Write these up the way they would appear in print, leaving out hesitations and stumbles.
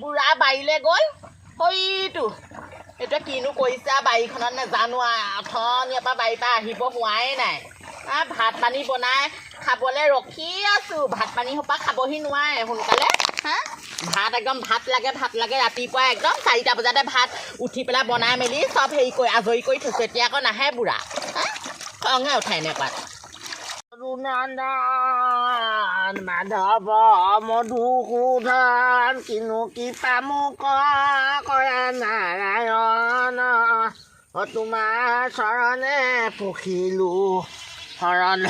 বুঢ়া বাৰীলৈ গ'ল হয়তো এতিয়া কিনো কৰিছে বাৰীখনত নাজানো অথনিৰ পৰা বাৰীৰ পৰা আহিব হোৱাই নাই ভাত পানী বনাই খাবলৈ ৰখি আছোঁ ভাত পানী সোপা খাবহি নোৱাৰে সোনকালে ভাত একদম ভাত লাগে ৰাতিপুৱা একদম 4টা বজাতে ভাত উঠি পেলাই বনাই মেলি চব হেৰি কৰি আজৰি কৰি থৈছোঁ এতিয়া আকৌ নাহে বুঢ়া খঙে উঠাই এনেকুৱাত মাধৱ মধুসূদন কিনো কি পামুক কৰে নাৰায়ণ তোমাৰ চৰণে পখিলো শৰণ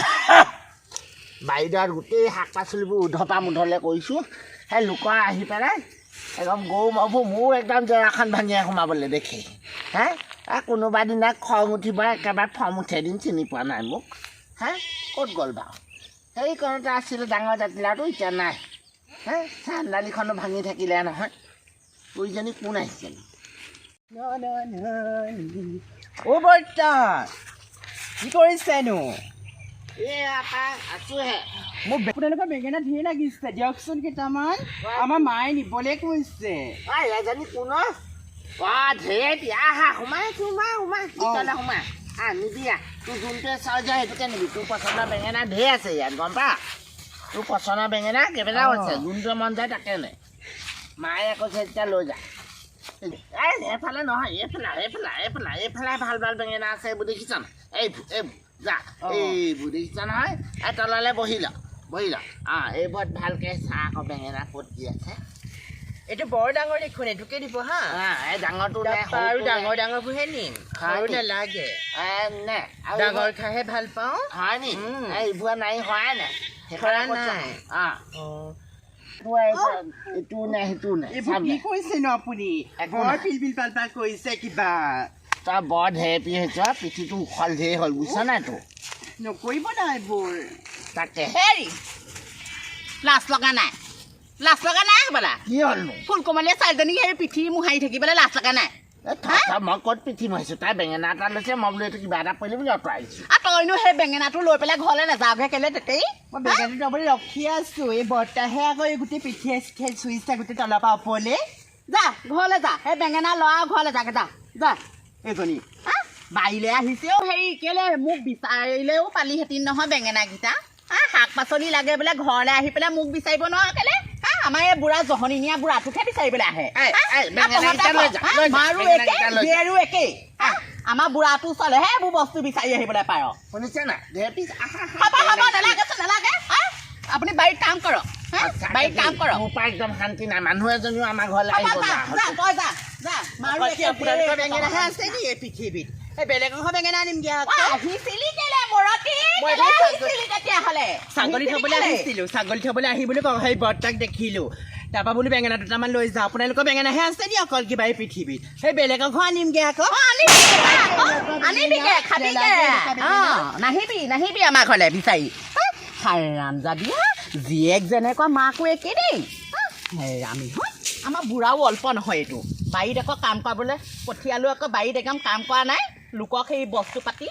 বাৰীডৰাত গোটেই শাক পাচলিবোৰ উধপা মুধলে কৰিছোঁ সেই লোকৰ আহি পেলাই একদম গৰু ম'হবোৰ মোৰ একদম জেৰাখন ভাঙিয়ে সোমাবলৈ দেখি কোনোবা দিনা খং উঠিব একেবাৰে ফম উঠে দিন চিনি পোৱা নাই মোক ক'ত গ'ল বাৰু সেই কাৰণতে আছিলে ডাঙৰ জাতিলাটো এতিয়া নাই চান্দালিখনো ভাঙি থাকিলে নহয় বুঢ়ীজনী কোন আহিছিল অ' বৰ্তা কি কৰিছেনো আছোহে মোক আপোনালোকৰ বেঙেনা ধেৰ লাগিছে দিয়কচোন কেইটামান আমাৰ মায়ে নিবলৈ কৈছে এজনী কোন ঢেৰ দিয়া সোমাই সোমাই নিদিয়া তোৰ যোনটোৱে চাওঁ যায় সেইটোকে নিবি তোৰ পচন্দৰ বেঙেনা ঢেৰ আছে ইয়াত গম পা তোৰ পচন্দৰ বেঙেনা কেইবেলাও আছে যোনটোৱে মন যায় তাকে নে মায়ে কৈছে তেতিয়া লৈ যা এইফালে নহয় এইফালে ভাল বেঙেনা আছে এইবোৰ দেখিছ না এইবোৰ যা এইবোৰ দেখিছ নহয় এই তললৈ বহি ল এইবোৰত ভালকৈ চাহ আকৌ বেঙেনা ক'ত দি আছে এইটো বৰ ডাঙৰ দেখোন এইটোকে দিব এই ডাঙৰটো আৰু ডাঙৰবোৰহে নিম সৰু নালাগে ডাঙৰ খাইহে ভাল পাওঁ হয় নি এইবোৰ নাই হোৱাই নাই এইটো নে সেইটো নে কি কৰিছেনো আপুনি বৰ পিল পাল কৰিছে কিবা তই বৰ ঢেৰ পি হৈছ পিঠিটো উখল ঢেৰ হ'ল বুজিছ নাই তোৰ নকৰিব না এইবোৰ তাকে হেৰি লাজ লগা নাই হ'বলা কি হ'লনো ফুলকমলীয়া ছোৱালীজনীক সেই পিঠি মোহাৰি থাকিবলৈ লাজ লগা নাই মই ক'ত পিঠি মাৰিছোঁ তাই বেঙেনা এটা লৈছে মই বোলো এইটো কিবা এটা পৰিলে বুলি আঁতৰাইছোঁ তইনো সেই বেঙেনাটো লৈ পেলাই ঘৰলৈ নাযাওঁগৈ কেলে তেতেই মই বেঙেনাটো যাবলৈ ৰখি আছোঁ এই বৰ্তাহে আকৌ এই গোটেই পিঠিয়ে চিঠিয়ে চুইছে গোটেই তলৰ পৰা ওপৰলৈ যা ঘৰলৈ যা সেই বেঙেনা লৰা ঘৰলৈ যাগে যা এইজনী বাৰীলৈ আহিছেও হেৰি কেলে মোক বিচাৰিলেও পালিহেঁতেন নহয় বেঙেনাকেইটা শাক পাচলি লাগে বোলে ঘৰলৈ আহি পেলাই মোক বিচাৰিব নোৱাৰো কেলে আমাৰ এই বুঢ়া জহনীয়া বুঢ়াটোকহে বিচাৰিবলৈ আহে একেই আমাৰ বুঢ়াটো চলেহে এইবোৰ বস্তু বিচাৰি আহিবলৈ পাৰ শুনিছে নাই নালাগে আপুনি বাৰীত কাম কৰক মোৰ পৰা একদম শান্তি নাই মানুহ এজনীও আমাৰ ঘৰলৈ আহিব বেঙেনাহে আছে নি এই পৃথিৱীত এই বেলেগ বেঙেনা আনিমগে ছাগলী থবলৈ আহিবলৈ সেই বৰ্তাক দেখিলো তাৰপৰা বোলো বেঙেনা দুটামান লৈ যাওঁ আপোনালোকৰ বেঙেনাহে আছে নি অকল কিবা এই পৃথিৱীত সেই বেলেগৰ ঘৰ আনিমগে আকৌ নাহিবি আমাৰ ঘৰলৈ বিচাৰি ৰাম যাবি জীয়েক যেনেকুৱা মাকো একেই দেই আমি আমাৰ বুঢ়াও অল্প নহয় এইটো বাৰীত আকৌ কাম কৰাবলৈ পঠিয়ালোঁ আকৌ বাৰীত একদম কাম কৰা নাই লোকক সেই বস্তু পাতি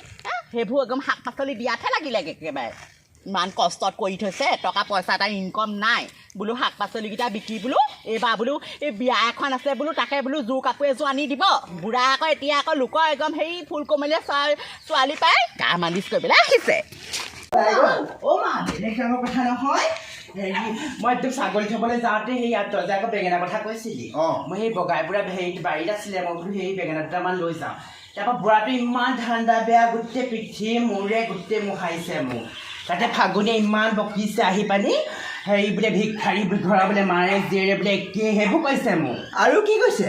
সেইবোৰ একদম শাক পাচলি দিয়াতহে লাগিলেগৈ একেবাৰে ইমান কষ্টত কৰি থৈছে টকা পইচা এটা ইনকম নাই বোলো শাক পাচলিকেইটা বিকি বোলো এইবাৰ বোলো এই বিয়া এখন আছে বোলো তাকে বোলো জোৰ কাপোৰ এযোৰ আনি দিব বুঢ়া আকৌ এতিয়া আকৌ লোকৰ একদম সেই ফুলকমলীয়া ছোৱালী পাই গা মালিচ কৰিবলৈ আহিছে কথা নহয় মই একদম ছাগলী থবলৈ যাওঁতে সেই তই যে আকৌ বেঙেনা কথা কৈছিলি মই সেই বগাই বুঢ়া হেৰি বাৰীত আছিলে মই বোলো সেই বেঙেনা দুটামান লৈ যাওঁ তাৰপৰা বুঢ়াটো ইমান ঠাণ্ডা বেয়া গোটেই পিঠি মূৰে গোটেই মোহাৰিছে মোক তাতে ফাগুনীয়ে ইমান বকিছে আহি পানি হেৰি বোলে ভিক্ষাৰী ঘৰা বোলে মাৰে জীয়েৰে বোলে একেই সেইবোৰ কৈছে মোক আৰু কি কৈছে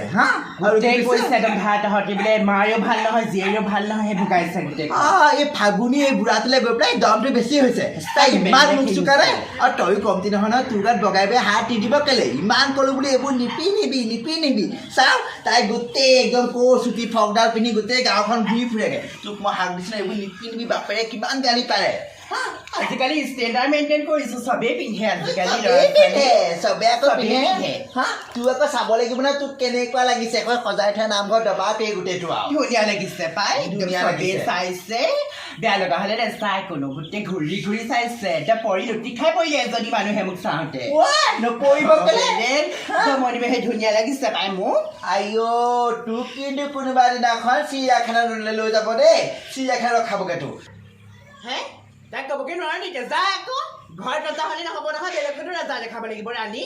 গোটেই কৈছে একদম ভাতহঁতি বোলে মাৰেও ভাল নহয় জীয়েৰেও ভাল নহয় সেইবোৰ গাইছে গোটেই এই ফাগুনী এই বুঢ়াটোলৈ গৈ পেলাই দমটো বেছি হৈছে তাই ইমান মুখ চুকাৰে আৰু তয়ো কমতি নহয় নহয় তোৰ গাত বগাই বগাই হাত দি দিব কেলে ইমান ক'লো বুলি এইবোৰ নিপি চাওঁ তাই গোটেই একদম চুটি ফকডাল পিন্ধি গোটেই গাঁওখন ঘূৰি ফুৰেগৈ তোক মই হাক দিছোঁ এইবোৰ নিপি বাপেৰে কিমান গালি পাৰে আজিকালি ষ্টেণ্ডাৰ্ড মেইনটেইন কৰিছোঁ চবেই পিন্ধে আজিকালি চবে আকৌ পিন্ধে হা তোৰ আকৌ চাব লাগিব ন তোক কেনেকুৱা লাগিছে আকৌ সজাই থোৱা নামঘৰ দবাটোৱে গোটেইটো আৰু ধুনীয়া লাগিছে পাই ধুনীয়া চবেই লাগিছে। চাইছে বেয়া লগা হ'লে নেচাই কোনো গোটেই ঘূৰি ঘূৰি চাইছে এতিয়া পৰি লুটি খাই পৰিলে এজনী মানুহে মোক চাওঁতে নপৰিব কেলে মনিবে সেই ধুনীয়া লাগিছে পাই মোক আইঅ' তোক কিন্তু কোনোবা দিনাখন চিৰিয়াখানালৈ লৈ যাব দেই চিৰিয়াখানা ৰখাবগৈ তোক হে তাই ক'বগে নোৱাৰো নেকি যা আকৌ ঘৰত ৰজা হ'লে নহ'ব নহয় বেলেগতো ৰজা দেখাব লাগিব ৰাণী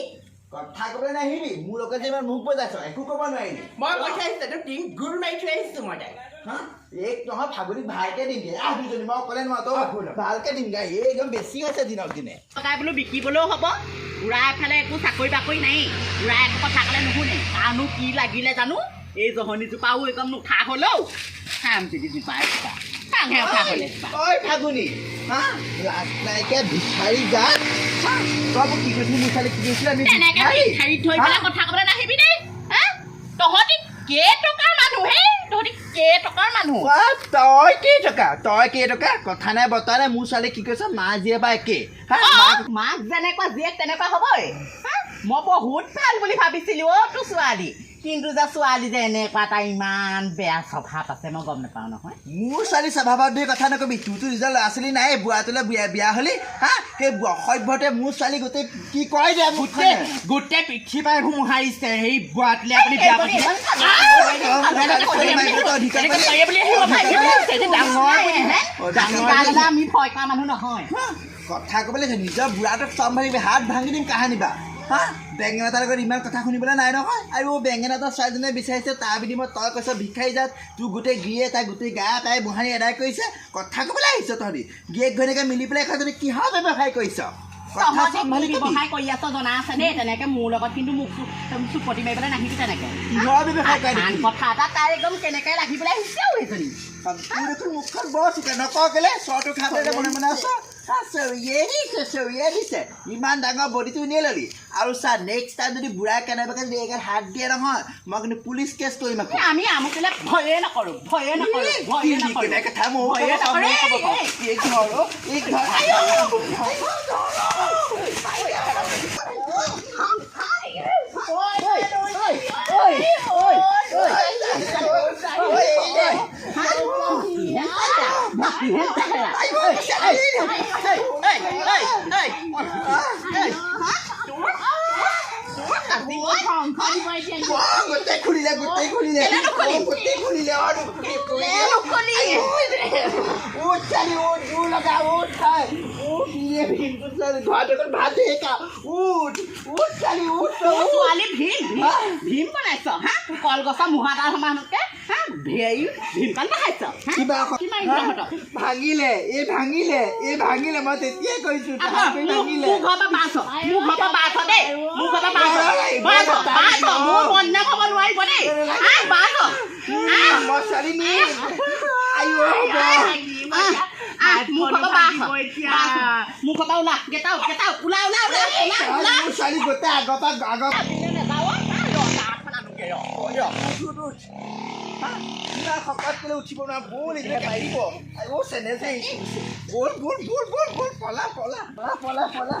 কথা ক'বলৈ নাহিবি মোৰ লগত যে ইমান মুখ বজাইছ একো ক'ব নোৱাৰিলি মই কৈ থৈ আহিছোঁ তোক টিং গুৰ মাৰি থৈ আহিছোঁ মই তাই হা এক নহয় ফাগুনীক ভালকে দিমগে দুজনী মই অকলে নোৱাৰো তই ভালকে দিমগে এই একদম বেছি হৈছে দিনক দিনে তাই বোলো বিকিবলৈও হ'ব বুঢ়া এফালে একো চাকৰি বাকৰি নাই বুঢ়া একো কথা ক'লে নুশুনে তাৰনো কি লাগিলে জানো এই জহনীজোপাও একদম নুঠা হ'লেও খাম যদি জোপা এজোপা কাঙহে উঠা হ'লে ঐ ফাগুনী হা লাজ নাইকিয়া ভিক্ষাৰী যা তই মোক কি কৈছিলি মোৰ ছোৱালী কি কৈছিলি আমি তেনেকে ভিক্ষাৰী থৈ পেলাই কথা ক'বলৈ নাহিবি দেই হা তহঁতি কেইটকাৰ মানুহ হে তহঁতি কেইটকাৰ মানুহ তই কেইটকা কথা নাই বতা নাই মোৰ ছোৱালী কি কৈছ মা জীয়ে বা একে মাক যেনেকুৱা জীয়েক তেনেকুৱা হ'বই মই বহুত ভাল বুলি ভাবিছিলোঁ অ' তোৰ ছোৱালী কিন্তু যে ছোৱালী যে এনেকুৱা এটা ইমান বেয়া স্বভাৱ আছে মই গম নাপাওঁ নহয় মোৰ ছোৱালী স্বভাৱত ধৰি কথা নকবি তোৰতো নিজৰ ল'ৰা ছোৱালী নাই বুঢ়াটোলৈ বিয়া হ'লি হা সেই অসভ্যতে মোৰ ছোৱালী গোটেই কি কয় দে গোটেই পৃথিৱীৰ মোহাৰিছে সেই বুঢ়াটোলে আপুনি বিয়া আমি ভয় কৰা মানুহ নহয় কথা ক'বলৈ নিজৰ বুঢ়াটোক চম্ভালিবি হাত ভাঙি দিম কাহানী বা হা বেঙেনা তাৰ লগত ইমান কথা শুনিবলৈ নাই নহয় আৰু বেঙেনা তাৰ ছোৱালীজনীয়ে বিচাৰিছে তাৰ বিনিময়ত তই কৈছ ভিক্ষাৰী যাত তোৰ গোটেই গিৰিয়ে তাই গোটেই গা তাই মোহাৰি আদায় কৰিছে কথা ক'বলৈ আহিছ তহঁতি গিৰিয়েক ঘৈণীয়েকে মিলি পেলাই এখন যদি কিহৰ ব্যৱসায় কৰিছ কথা চম্ভালি ব্যৱসায় কৰি আছ জনা আছে দেই তেনেকে মোৰ লগত কিন্তু মোক চুপতি মাৰিবলৈ নাহিবি তেনেকে কিহৰ ব্যৱসায় কৰি কথা এটা তাই একদম কেনেকে ৰাখি পেলাই আহিছে আৰু সেইজনী তোৰ দেখোন মুখখন বৰ চোকা নকওঁ কেলে চৰটো খাবলৈ মনে মনে আছ চৰিয়ে দিছে ইমান ডাঙৰ বডিটো এনেই ল'লি আৰু চা নেক্সট টাইম যদি বুঢ়াই কেনেবাকে যদি এগাল হাত দিয়ে নহয় মই কিন্তু পুলিচ কেছ কৰিম আকৌ আমি আমুকলে ভয়ে নকৰোঁ গোটেই খুলিলে ভীম বনাইছ হা কলগছৰ মুহা তাৰ সমানকে হা ভীমকণ বনাইছ ভাঙিলে মই তেতিয়াই কৈছো মোৰ ঘৰৰ পৰা বাছ দেই মোৰ ঘৰৰ পৰা বাছ মোৰ বন্ধা খাব নোৱাৰিব দেই মই ছোৱালী নিম মোৰ ঘৰৰ পৰা ওলা গেটা ওলা মোৰ ছোৱালী গোটেই আগৰ শকত কেলে উঠিব নোৱাৰা বল এইটোৱে পাৰিব চেনেল বল পলা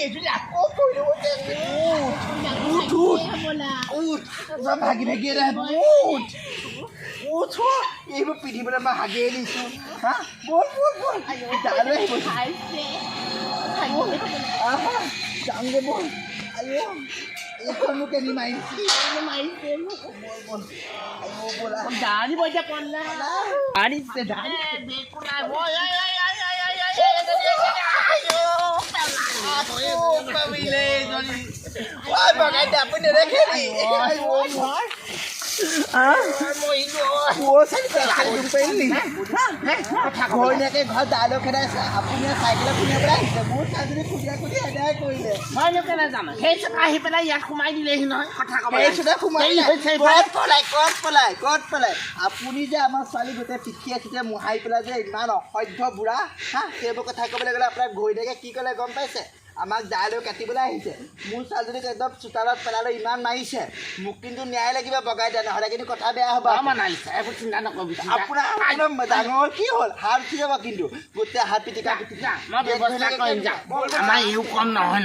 এইটো আকৌ ভাগি এইবোৰ পিন্ধিবলৈ মই হাগিয়ে দিছোঁ হা বল যাওঁগে বল এইখন মোক এনি মাৰিছে আপুনি নেদেখেনি ঘৈণীয়েকে ঘৰত দাইলক খেদাইছে আপুনি চাইকেলত খুন্দিয়াবলৈ আহিছে মোৰ চাইকেলত খুন্দিয়াই এদায় কৰিলে সেই চোতা আহি পেলাই ইয়াত সোমাই দিলেহি নহয় কথা ক'ত পলাই আপুনি যে আমাৰ ছোৱালী গোটেই পিঠিয়ে চিঠিয়ে মোহাৰি পেলাই যে ইমান অসভ্য বুঢ়া হা সেইবোৰ কথা ক'বলৈ গ'লে আপোনাৰ ঘৈণীয়েকে কি ক'লে গম পাইছে আমাক দালৈ কাটিবলৈ আহিছে মোৰ ছোৱালীজনীক একদম চোতালত পেলালৈ ইমান মাৰিছে মোক কিন্তু ন্যায় লাগিব বগাই দিয়া নহ'লে কিন্তু কথা বেয়া হ'ব একো চিন্তা নকৰিবি আপোনাৰ ডাঙৰ কি হ'ল হাত উঠি যাব কিন্তু গোটেই হাত পিটিকা মই ব্যৱস্থা কৰিম যা আমাৰ এইও কম নহয়